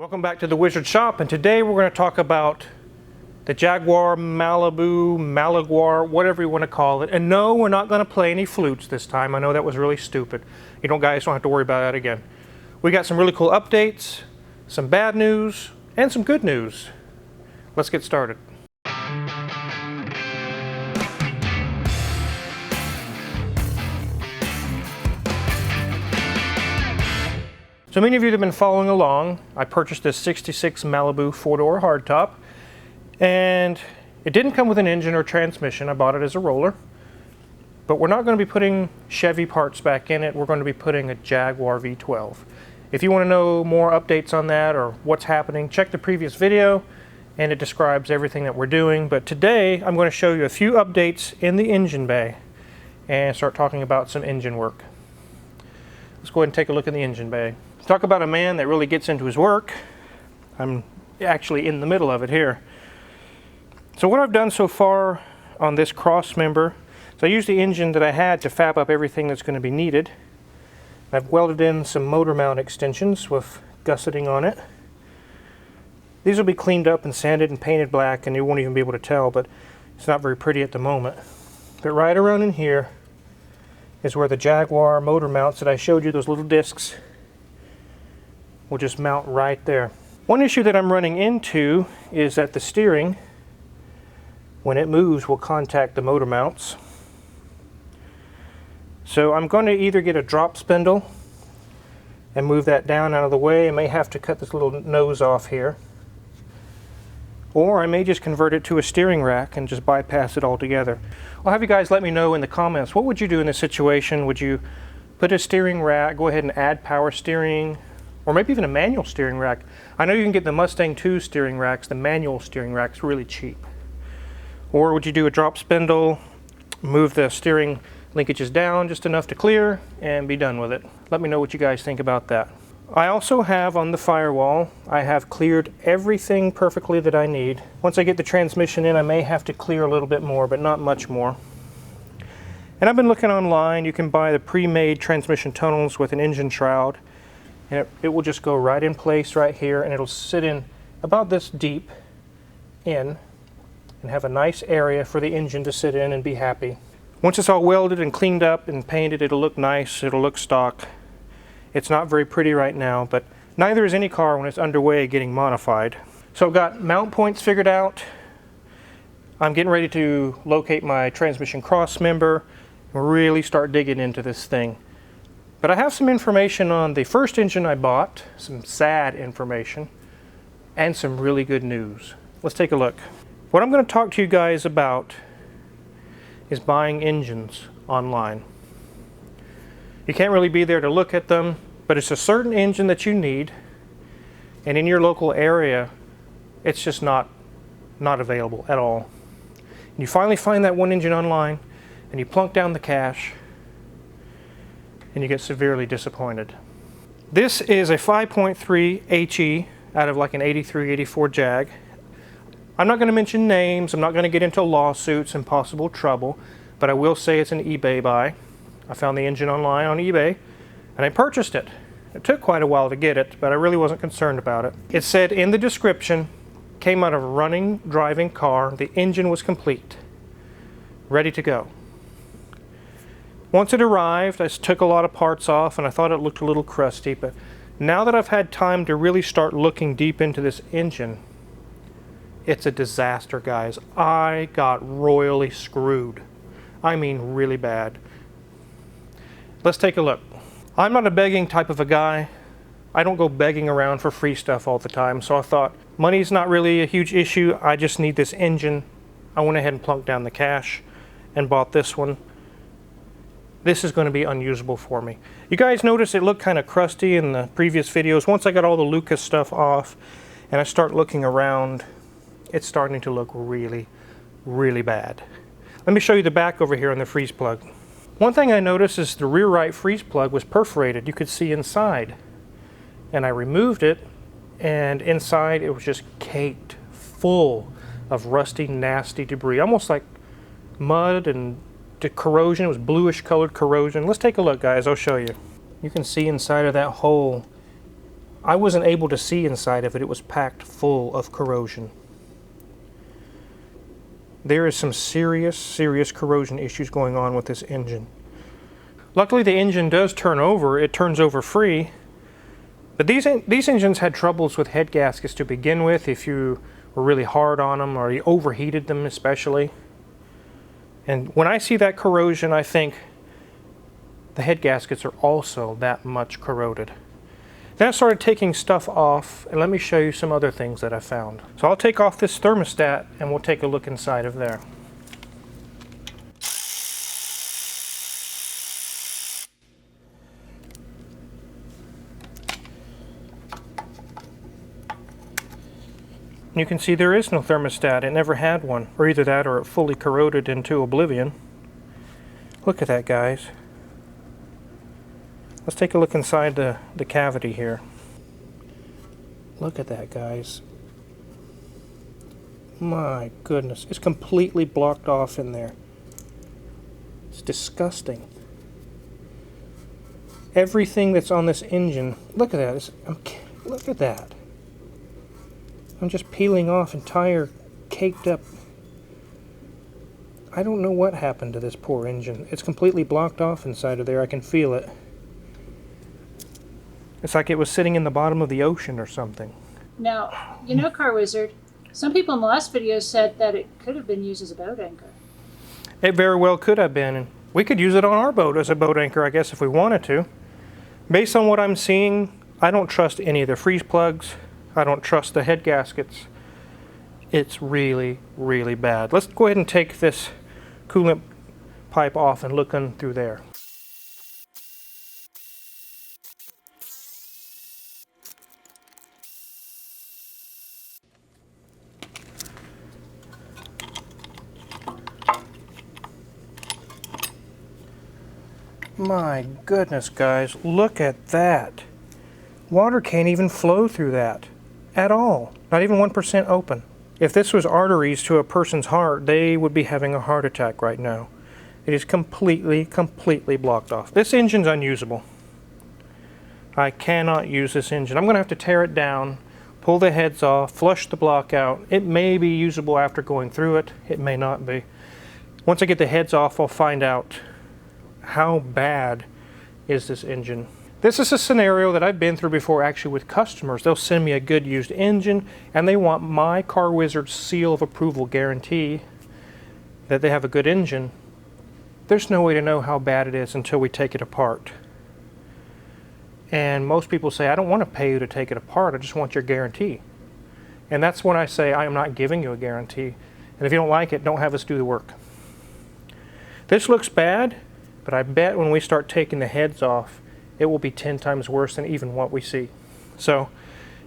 Welcome back to the Wizard Shop, and today we're going to talk about the Jaguar, Malibu, Malaguar, whatever you want to call it. And no, we're not going to play any flutes this time. I know that was really stupid. You know, guys, don't have to worry about that again. We got some really cool updates, some bad news, and some good news. Let's get started. So many of you that have been following along, I purchased this 66 Malibu 4-door hardtop, and it didn't come with an engine or transmission. I bought it as a roller, but we're not going to be putting Chevy parts back in it. We're going to be putting a Jaguar V12. If you want to know more updates on that or what's happening, check the previous video, and it describes everything that we're doing. But today, I'm going to show you a few updates in the engine bay and start talking about some engine work. Let's go ahead and take a look at the engine bay. Talk about a man that really gets into his work. I'm actually in the middle of it here. So what I've done so far on this cross member, so I used the engine that I had to fab up everything that's going to be needed. I've welded in some motor mount extensions with gusseting on it. These will be cleaned up and sanded and painted black, and you won't even be able to tell, but it's not very pretty at the moment. But right around in here is where the Jaguar motor mounts that I showed you, those little discs, will just mount right there. One issue that I'm running into is that the steering, when it moves, will contact the motor mounts. So I'm going to either get a drop spindle and move that down out of the way. I may have to cut this little nose off here. Or I may just convert it to a steering rack and just bypass it altogether. I'll have you guys let me know in the comments, what would you do in this situation? Would you put a steering rack, go ahead and add power steering, or maybe even a manual steering rack? I know you can get the Mustang 2 steering racks, the manual steering rack's really cheap. Or would you do a drop spindle, move the steering linkages down just enough to clear, and be done with it? Let me know what you guys think about that. I also have on the firewall, I have cleared everything perfectly that I need. Once I get the transmission in, I may have to clear a little bit more, but not much more. And I've been looking online. You can buy the pre-made transmission tunnels with an engine shroud, and it will just go right in place right here, and it'll sit in about this deep in and have a nice area for the engine to sit in and be happy. Once it's all welded and cleaned up and painted, it'll look nice, it'll look stock. It's not very pretty right now, but neither is any car when it's underway getting modified. So I've got mount points figured out. I'm getting ready to locate my transmission cross member and really start digging into this thing. But I have some information on the first engine I bought, some sad information, and some really good news. Let's take a look. What I'm going to talk to you guys about is buying engines online. You can't really be there to look at them, but it's a certain engine that you need, and in your local area, it's just not available at all. And you finally find that one engine online, and you plunk down the cash, and you get severely disappointed. This is a 5.3 HE out of like an 83, 84 Jag. I'm not going to mention names, I'm not going to get into lawsuits and possible trouble, but I will say it's an eBay buy. I found the engine online on eBay, and I purchased it. It took quite a while to get it, but I really wasn't concerned about it. It said in the description, came out of a running, driving car, the engine was complete, ready to go. Once it arrived, I took a lot of parts off, and I thought it looked a little crusty, but now that I've had time to really start looking deep into this engine, it's a disaster, guys. I got royally screwed. I mean, really bad. Let's take a look. I'm not a begging type of a guy. I don't go begging around for free stuff all the time, so I thought, money's not really a huge issue. I just need this engine. I went ahead and plunked down the cash and bought this one. This is going to be unusable for me. You guys notice it looked kind of crusty in the previous videos. Once I got all the Lucas stuff off and I start looking around, it's starting to look really, really bad. Let me show you the back over here on the freeze plug. One thing I noticed is the rear right freeze plug was perforated. You could see inside. And I removed it, and inside it was just caked full of rusty, nasty debris. Almost like mud and corrosion. It was bluish colored corrosion. Let's take a look, guys. I'll show you. You can see inside of that hole I wasn't able to see inside of it. It was packed full of corrosion. There is some serious corrosion issues going on with this engine. Luckily the engine does turn over. It turns over free. But these engines had troubles with head gaskets to begin with, if you were really hard on them or you overheated them especially. And when I see that corrosion, I think the head gaskets are also that much corroded. Then I started taking stuff off, and let me show you some other things that I found. So I'll take off this thermostat and we'll take a look inside of there. You can see there is no thermostat. It never had one, or either that or it fully corroded into oblivion. Look at that, guys. Let's take a look inside the cavity here. Look at that, guys. My goodness, it's completely blocked off in there. It's disgusting. Everything that's on this engine, look at that. Look at that. I'm just peeling off entire caked up. I don't know what happened to this poor engine. It's completely blocked off inside of there. I can feel it. It's like it was sitting in the bottom of the ocean or something. Now, you know, Car Wizard, some people in the last video said that it could have been used as a boat anchor. It very well could have been, and we could use it on our boat as a boat anchor, I guess, if we wanted to. Based on what I'm seeing, I don't trust any of the freeze plugs. I don't trust the head gaskets. It's really bad. Let's go ahead and take this coolant pipe off and look in through there. My goodness, guys, look at that. Water can't even flow through that at all. Not even 1% open. If this was arteries to a person's heart, they would be having a heart attack right now. It is completely blocked off. This engine's unusable. I cannot use this engine. I'm going to have to tear it down, pull the heads off, flush the block out. It may be usable after going through it. It may not be. Once I get the heads off, I'll find out how bad is this engine. This is a scenario that I've been through before actually with customers. They'll send me a good used engine and they want my Car Wizard seal of approval guarantee that they have a good engine. There's no way to know how bad it is until we take it apart. And most people say, I don't want to pay you to take it apart, I just want your guarantee. And that's when I say, I am not giving you a guarantee. And if you don't like it, don't have us do the work. This looks bad, but I bet when we start taking the heads off, it will be 10 times worse than even what we see. So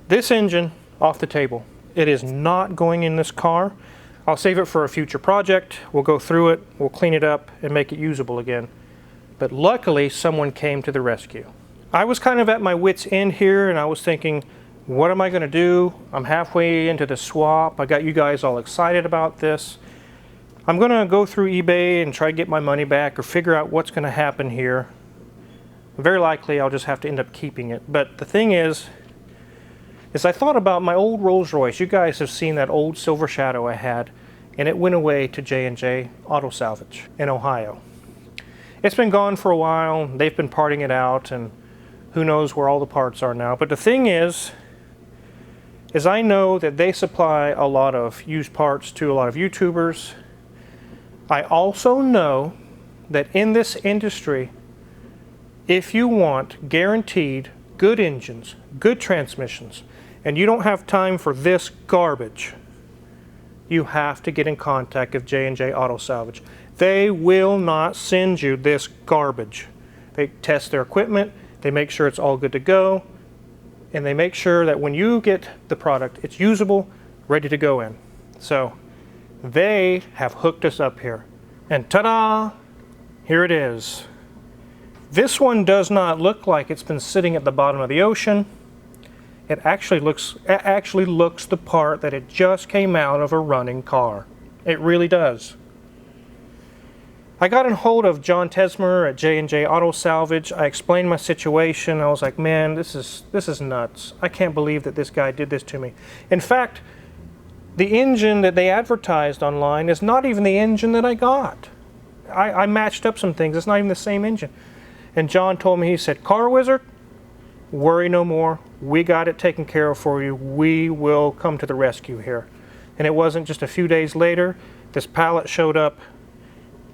this engine off the table. It is not going in this car. I'll save it for a future project. We'll go through it, we'll clean it up and make it usable again. But luckily someone came to the rescue. I was kind of at my wit's end here and I was thinking, what am I going to do? I'm halfway into the swap. I got you guys all excited about this. I'm going to go through eBay and try to get my money back or figure out what's going to happen here. Very likely I'll just have to end up keeping it. But the thing is I thought about my old Rolls Royce. You guys have seen that old Silver Shadow I had, and it went away to J&J Auto Salvage in Ohio. It's been gone for a while. They've been parting it out, and who knows where all the parts are now. But the thing is I know that they supply a lot of used parts to a lot of YouTubers. I also know that in this industry, if you want guaranteed good engines, good transmissions, and you don't have time for this garbage, you have to get in contact with J&J Auto Salvage. They will not send you this garbage. They test their equipment, they make sure it's all good to go, and they make sure that when you get the product, it's usable, ready to go in. So they have hooked us up here. And ta-da! Here it is. This one does not look like it's been sitting at the bottom of the ocean. It actually looks the part that it just came out of a running car. It really does. I got in hold of John Tesmer at J&J Auto Salvage. I explained my situation. I was like, man, this is nuts. I can't believe that this guy did this to me. In fact, the engine that they advertised online is not even the engine that I got. I matched up some things. It's not even the same engine. And John told me, he said, Car Wizard, worry no more. We got it taken care of for you. We will come to the rescue here. And it wasn't just a few days later, this pallet showed up.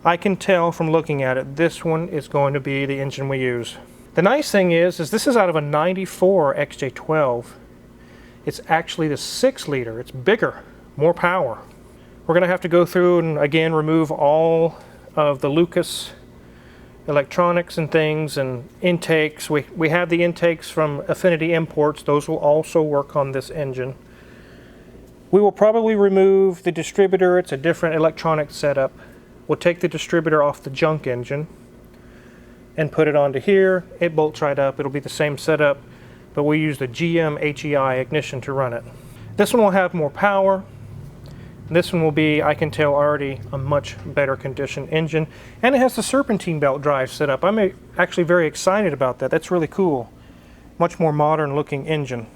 I can tell from looking at it, this one is going to be the engine we use. The nice thing is this is out of a 94 XJ12. It's actually the 6-liter. It's bigger, more power. We're going to have to go through and again remove all of the Lucas electronics and things and intakes. We have the intakes from Affinity Imports. Those will also work on this engine. We will probably remove the distributor. It's a different electronic setup. We'll take the distributor off the junk engine and put it onto here. It bolts right up. It'll be the same setup, but we use the GM HEI ignition to run it. This one will have more power. This one will be, I can tell already, a much better condition engine. And it has the serpentine belt drive set up. I'm actually very excited about that. That's really cool. Much more modern looking engine.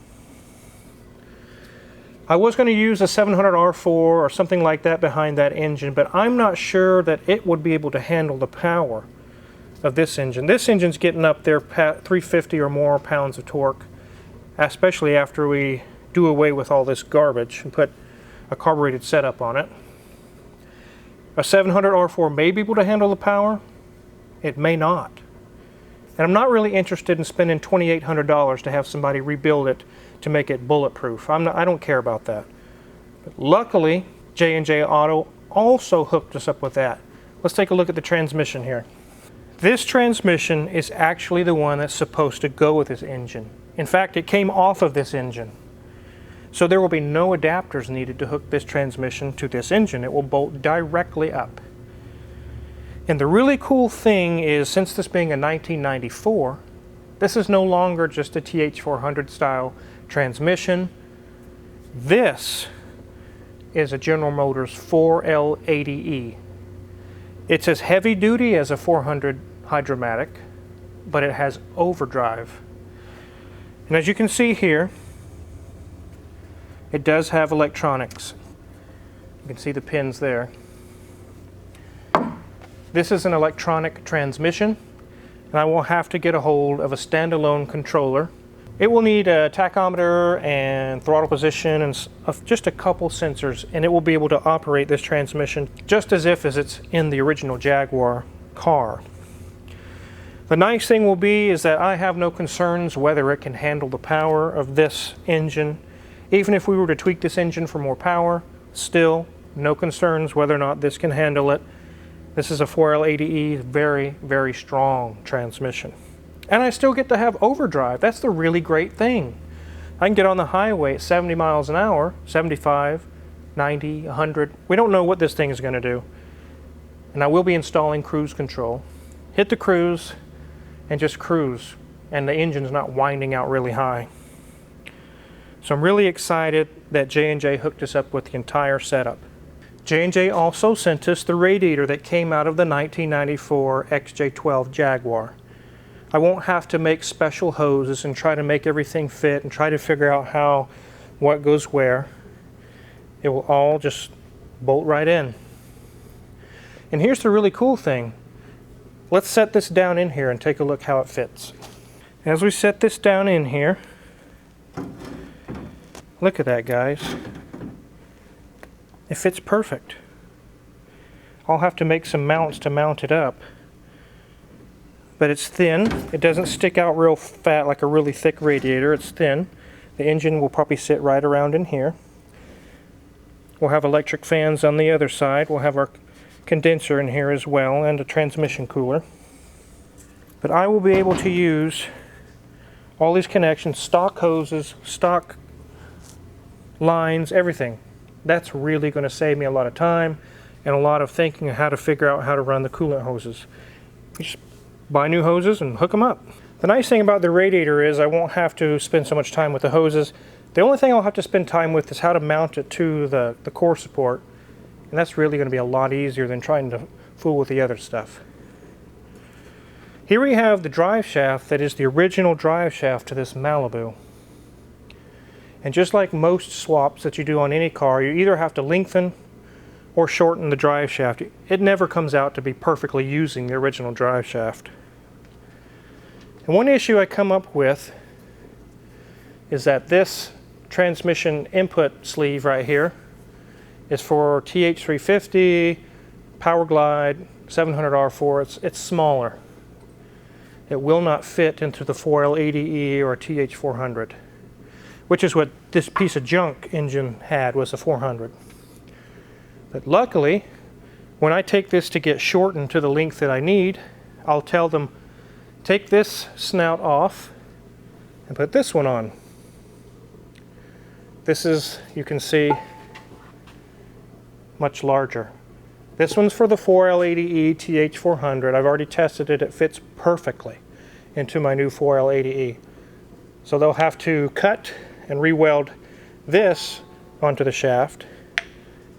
I was going to use a 700R4 or something like that behind that engine, but I'm not sure that it would be able to handle the power of this engine. This engine's getting up there 350 or more pounds of torque, especially after we do away with all this garbage and put a carbureted setup on it. A 700R4 may be able to handle the power. It may not. And I'm not really interested in spending $2,800 to have somebody rebuild it to make it bulletproof. I don't care about that. But luckily, J&J Auto also hooked us up with that. Let's take a look at the transmission here. This transmission is actually the one that's supposed to go with this engine. In fact, it came off of this engine. So there will be no adapters needed to hook this transmission to this engine. It will bolt directly up. And the really cool thing is, since this being a 1994, this is no longer just a TH400 style transmission. This is a General Motors 4L80E. It's as heavy duty as a 400 Hydromatic, but it has overdrive. And as you can see here, it does have electronics. You can see the pins there. This is an electronic transmission, and I will have to get a hold of a standalone controller. It will need a tachometer and throttle position and just a couple sensors, and it will be able to operate this transmission just as if it's in the original Jaguar car. The nice thing will be is that I have no concerns whether it can handle the power of this engine. Even if we were to tweak this engine for more power, still no concerns whether or not this can handle it. This is a 4L80E, very, very strong transmission. And I still get to have overdrive. That's the really great thing. I can get on the highway at 70 miles an hour, 75, 90, 100. We don't know what this thing is going to do. And I will be installing cruise control. Hit the cruise and just cruise. And the engine's not winding out really high. So I'm really excited that J&J hooked us up with the entire setup. J&J also sent us the radiator that came out of the 1994 XJ12 Jaguar. I won't have to make special hoses and try to make everything fit and try to figure out what goes where. It will all just bolt right in. And here's the really cool thing. Let's set this down in here and take a look how it fits. As we set this down in here, look at that, guys. It fits perfect. I'll have to make some mounts to mount it up. But it's thin. It doesn't stick out real fat like a really thick radiator. It's thin. The engine will probably sit right around in here. We'll have electric fans on the other side. We'll have our condenser in here as well and a transmission cooler. But I will be able to use all these connections, stock hoses, stock lines, everything. That's really going to save me a lot of time and a lot of thinking of how to figure out how to run the coolant hoses. You just buy new hoses and hook them up. The nice thing about the radiator is I won't have to spend so much time with the hoses. The only thing I'll have to spend time with is how to mount it to the core support. And that's really going to be a lot easier than trying to fool with the other stuff. Here we have the drive shaft that is the original drive shaft to this Malibu. And just like most swaps that you do on any car, you either have to lengthen or shorten the drive shaft. It never comes out to be perfectly using the original drive shaft. And one issue I come up with is that this transmission input sleeve right here is for TH350, Power Glide, 700R4. It's smaller. It will not fit into the 4L80E or TH400, which is what this piece of junk engine had, was a 400. But luckily, when I take this to get shortened to the length that I need, I'll tell them, take this snout off and put this one on. This is, you can see, much larger. This one's for the 4L80E TH400. I've already tested it. It fits perfectly into my new 4L80E. So they'll have to cut and re-weld this onto the shaft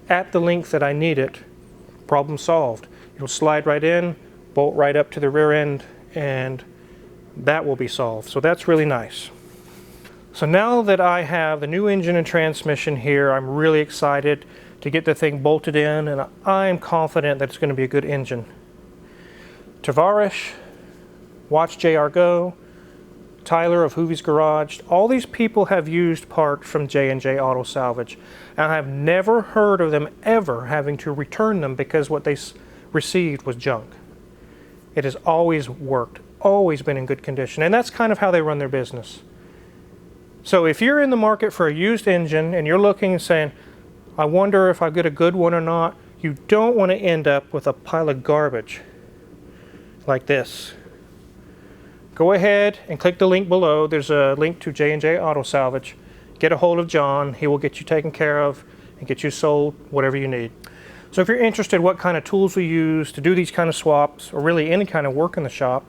at the length that I need it. Problem solved. It'll slide right in, bolt right up to the rear end, and that will be solved. So that's really nice. So now that I have the new engine and transmission here, I'm really excited to get the thing bolted in, and I'm confident that it's going to be a good engine. Tavarish, Watch JR Go, Tyler of Hoovie's Garage, all these people have used parts from J&J Auto Salvage, and I've never heard of them ever having to return them because what they received was junk. It has always worked, always been in good condition, and that's kind of how they run their business. So if you're in the market for a used engine and you're looking and saying, I wonder if I get a good one or not, you don't want to end up with a pile of garbage like this. Go ahead and click the link below. There's a link to J&J Auto Salvage. Get a hold of John. He will get you taken care of and get you sold whatever you need. So if you're interested in what kind of tools we use to do these kind of swaps, or really any kind of work in the shop,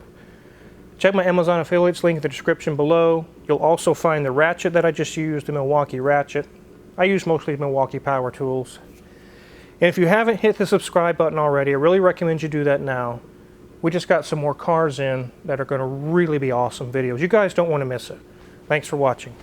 check my Amazon affiliates link in the description below. You'll also find the ratchet that I just used, the Milwaukee ratchet. I use mostly Milwaukee power tools. And if you haven't hit the subscribe button already, I really recommend you do that now. We just got some more cars in that are going to really be awesome videos. You guys don't want to miss it. Thanks for watching.